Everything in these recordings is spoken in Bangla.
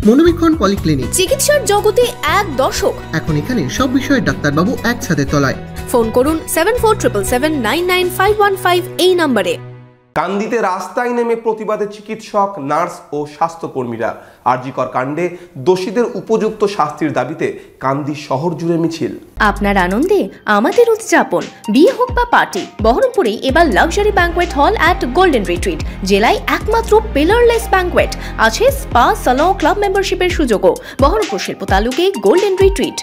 মনোবীক্ষণ পলিক্লিনিক, চিকিৎসার জগতে এক দশক। এখন এখানে সব বিষয়ে ডাক্তারবাবু একসাথে তলায়। ফোন করুন 7477999515 এই নম্বরে। কান্দিতে রাস্তায় নেমে প্রতিবাদে চিকিৎসক, নার্স ও স্বাস্থ্যকর্মীরা। আরজিকর কাণ্ডে দোষীদের উপযুক্ত শাস্তির দাবিতে কান্দি শহর জুড়ে মিছিল। আপনার আনন্দে আমাদের উদযাপন। বিয়ে হোক বা পার্টি, বহরমপুরে এবার luxury banquet hall at golden retreat. জেলায় একমাত্র পিলারলেস ব্যাঙ্কোয়েট। আছে স্পা, সালন, ক্লাব মেম্বারশিপের সুযোগও। বহরমপুর শিল্প তালুকে গোল্ডেন রিট্রিট।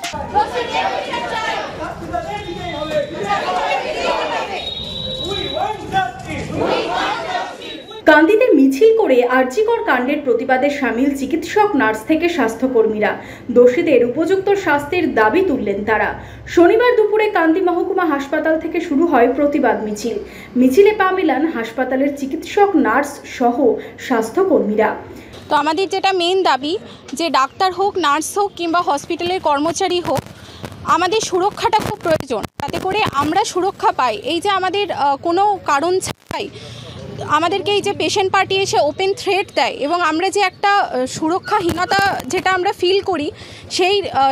কান্দিতে মিছিল করে আরজিকর কাণ্ডের প্রতিবাদে সামিল চিকিৎসক, নার্স থেকে স্বাস্থ্যকর্মীরা। দোষীদের উপযুক্ত শাস্তির দাবি তুললেন তারা। শনিবার দুপুরে কান্দি মহকুমা হাসপাতাল থেকে শুরু হয় প্রতিবাদ মিছিল। মিছিলে পা মেলান হাসপাতালের চিকিৎসক, নার্স সহ স্বাস্থ্যকর্মীরা। তো আমাদের যেটা মেন দাবি, যে ডাক্তার হোক, নার্স হোক কিংবা হসপিটালের কর্মচারী হোক, আমাদের সুরক্ষাটা খুব প্রয়োজন, যাতে করে আমরা সুরক্ষা পাই। এই যে আমাদের কোনো কারণ ছাড়াই আমাদেরকে এই যে পেশেন্ট পার্টি এসে ওপেন থ্রেট দেয় এবং আমরা যে একটা সুরক্ষাহীনতা যেটা আমরা ফিল করি,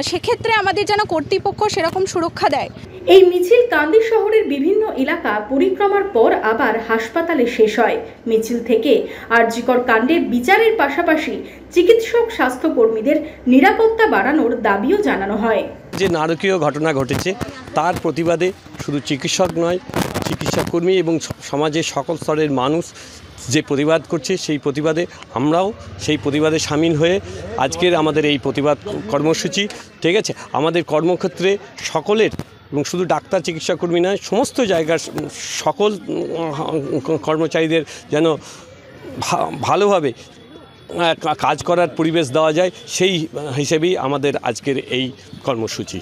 সেক্ষেত্রে আমাদের যেন কর্তৃপক্ষ সেরকম সুরক্ষা দেয়। এই মিছিল কান্দি শহরের বিভিন্ন এলাকা পরিক্রমার পর আবার হাসপাতালে শেষ হয়। মিছিল থেকে আরজিকর কাণ্ডে বিচারের পাশাপাশি চিকিৎসক, স্বাস্থ্যকর্মীদের নিরাপত্তা বাড়ানোর দাবিও জানানো হয়। যে নারকীয় ঘটনা ঘটেছে তার প্রতিবাদে শুধু চিকিৎসক নয়, চিকিৎসাকর্মী এবং সমাজের সকল স্তরের মানুষ যে প্রতিবাদ করছে, সেই প্রতিবাদে আমরাও সেই প্রতিবাদে সামিল হয়ে আজকের আমাদের এই প্রতিবাদ কর্মসূচি। ঠিক আছে, আমাদের কর্মক্ষেত্রে সকলের, এবং শুধু ডাক্তার, চিকিৎসাকর্মী নয়, সমস্ত জায়গার সকল কর্মচারীদের যেন ভালোভাবে কাজ করার পরিবেশ দেওয়া যায়, সেই হিসেবেই আমাদের আজকের এই কর্মসূচি।